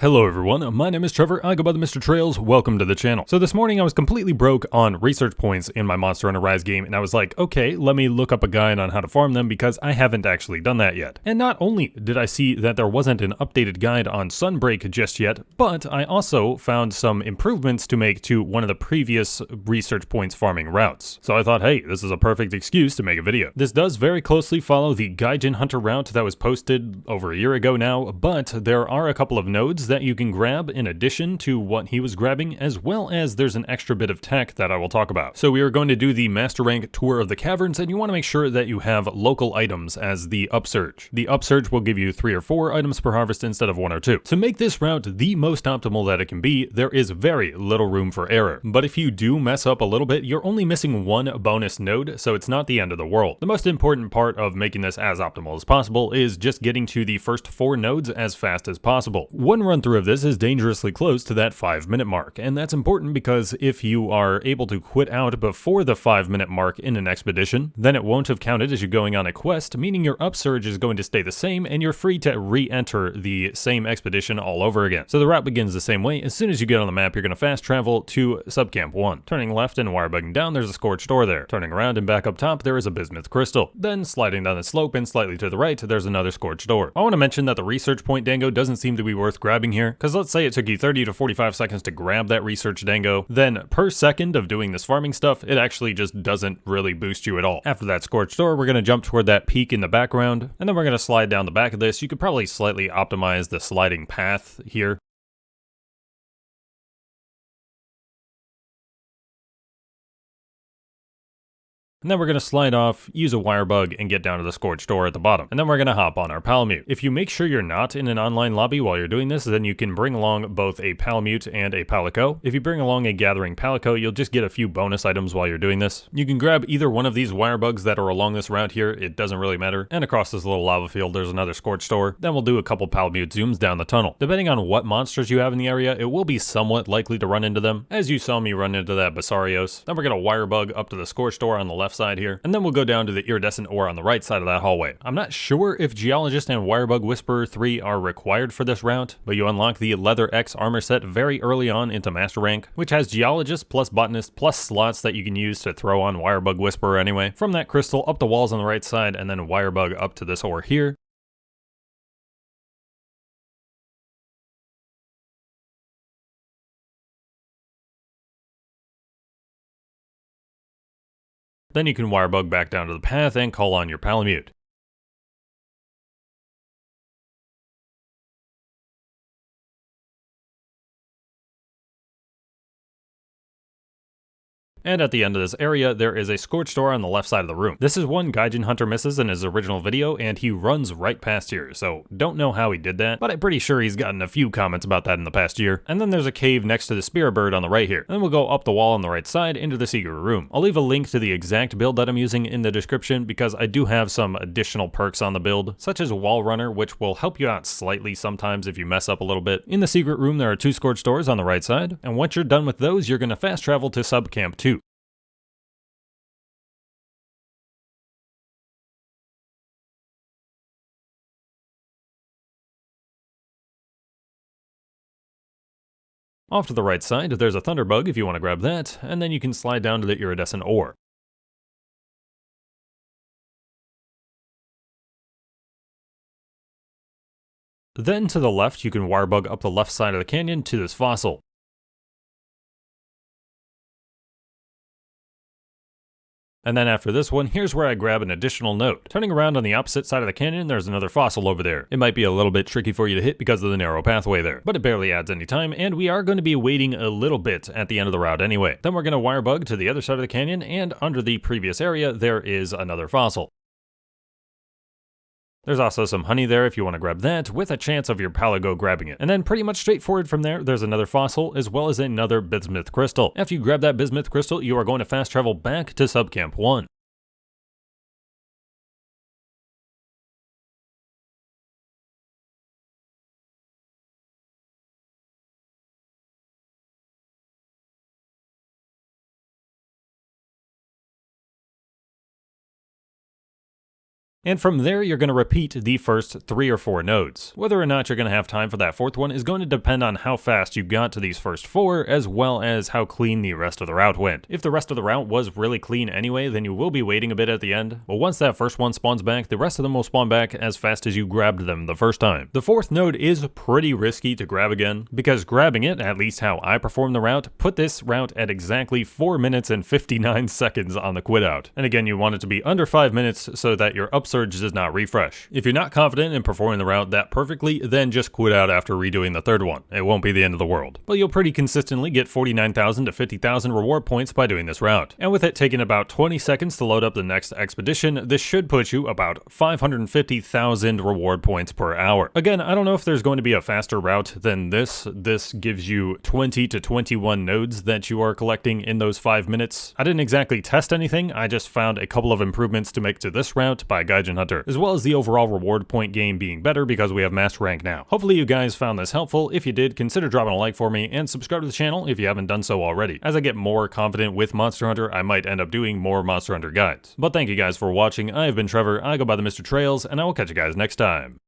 Hello everyone, my name is Trevor, I go by TheMrTrails, welcome to the channel. So this morning I was completely broke on research points in my Monster Hunter Rise game, and I was like, okay, let me look up a guide on how to farm them because I haven't actually done that yet. And not only did I see that there wasn't an updated guide on Sunbreak just yet, but I also found some improvements to make to one of the previous research points farming routes. So I thought, hey, this is a perfect excuse to make a video. This does very closely follow the Gaijin Hunter route that was posted over a year ago now, but there are a couple of nodes that you can grab in addition to what he was grabbing, as well as there's an extra bit of tech that I will talk about. So we are going to do the Master Rank Tour of the Caverns, and you want to make sure that you have local items as the upsurge. The upsurge will give you 3 or 4 items per harvest instead of 1 or 2. To make this route the most optimal that it can be, there is very little room for error. But if you do mess up a little bit, you're only missing 1 bonus node, so it's not the end of the world. The most important part of making this as optimal as possible is just getting to the first 4 nodes as fast as possible. One run through of this is dangerously close to that 5-minute mark, and that's important because if you are able to quit out before the 5-minute mark in an expedition, then it won't have counted as you going on a quest, meaning your upsurge is going to stay the same and you're free to re-enter the same expedition all over again. So the route begins the same way. As soon as you get on the map, you're going to fast travel to Subcamp 1. Turning left and wirebugging down, there's a scorched ore there. Turning around and back up top, there is a bismuth crystal. Then sliding down the slope and slightly to the right, there's another scorched ore. I want to mention that the research point dango doesn't seem to be worth grabbing here, because let's say it took you 30 to 45 seconds to grab that research dango, then per second of doing this farming stuff, it actually just doesn't really boost you at all. After that scorched ore, we're going to jump toward that peak in the background, and then we're going to slide down the back of this. You could probably slightly optimize the sliding path here. And then we're going to slide off, use a wire bug, and get down to the scorched ore at the bottom. And then we're going to hop on our Palamute. If you make sure you're not in an online lobby while you're doing this, then you can bring along both a Palamute and a Palico. If you bring along a Gathering Palico, you'll just get a few bonus items while you're doing this. You can grab either one of these wire bugs that are along this route here, it doesn't really matter. And across this little lava field, there's another scorched ore. Then we'll do a couple Palamute zooms down the tunnel. Depending on what monsters you have in the area, it will be somewhat likely to run into them, as you saw me run into that Basarios. Then we're going to wire bug up to the scorched ore on the left side here, and then we'll go down to the iridescent ore on the right side of that hallway. I'm not sure if Geologist and Wirebug Whisperer 3 are required for this route, but you unlock the Leather X armor set very early on into Master Rank, which has Geologist plus Botanist plus slots that you can use to throw on Wirebug Whisperer anyway. From that crystal up the walls on the right side, and then Wirebug up to this ore here. Then you can wirebug back down to the path and call on your Palamute. And at the end of this area, there is a scorched ore on the left side of the room. This is one Gaijin Hunter misses in his original video, and he runs right past here, so don't know how he did that, but I'm pretty sure he's gotten a few comments about that in the past year. And then there's a cave next to the Spirit Bird on the right here. Then we'll go up the wall on the right side into the secret room. I'll leave a link to the exact build that I'm using in the description, because I do have some additional perks on the build, such as Wall Runner, which will help you out slightly sometimes if you mess up a little bit. In the secret room, there are 2 scorched ores on the right side, and once you're done with those, you're going to fast travel to Subcamp 2. Off to the right side, there's a Thunderbug if you want to grab that, and then you can slide down to the iridescent ore. Then to the left, you can wirebug up the left side of the canyon to this fossil. And then after this one, here's where I grab an additional node. Turning around on the opposite side of the canyon, there's another fossil over there. It might be a little bit tricky for you to hit because of the narrow pathway there, but it barely adds any time, and we are going to be waiting a little bit at the end of the route anyway. Then we're going to wirebug to the other side of the canyon, and under the previous area, there is another fossil. There's also some honey there if you want to grab that, with a chance of your Palico grabbing it. And then pretty much straightforward from there, there's another fossil, as well as another bismuth crystal. After you grab that bismuth crystal, you are going to fast travel back to Subcamp 1. And from there, you're going to repeat the first 3 or 4 nodes. Whether or not you're going to have time for that 4th one is going to depend on how fast you got to these first 4, as well as how clean the rest of the route went. If the rest of the route was really clean anyway, then you will be waiting a bit at the end. But once that first one spawns back, the rest of them will spawn back as fast as you grabbed them the first time. The 4th node is pretty risky to grab again, because grabbing it, at least how I perform the route, put this route at exactly 4 minutes and 59 seconds on the quit out. And again, you want it to be under 5 minutes so that your upsurge does not refresh. If you're not confident in performing the route that perfectly, then just quit out after redoing the 3rd one. It won't be the end of the world. But you'll pretty consistently get 49,000 to 50,000 reward points by doing this route. And with it taking about 20 seconds to load up the next expedition, this should put you about 550,000 reward points per hour. Again, I don't know if there's going to be a faster route than this. This gives you 20 to 21 nodes that you are collecting in those 5 minutes. I didn't exactly test anything, I just found a couple of improvements to make to this route by Gaijin Hunter, as well as the overall reward point game being better because we have master rank now. Hopefully you guys found this helpful. If you did, consider dropping a like for me and subscribe to the channel if you haven't done so already. As I get more confident with Monster Hunter, I might end up doing more Monster Hunter guides. But thank you guys for watching. I have been Trevor, I go by the Mr. Trails, and I will catch you guys next time.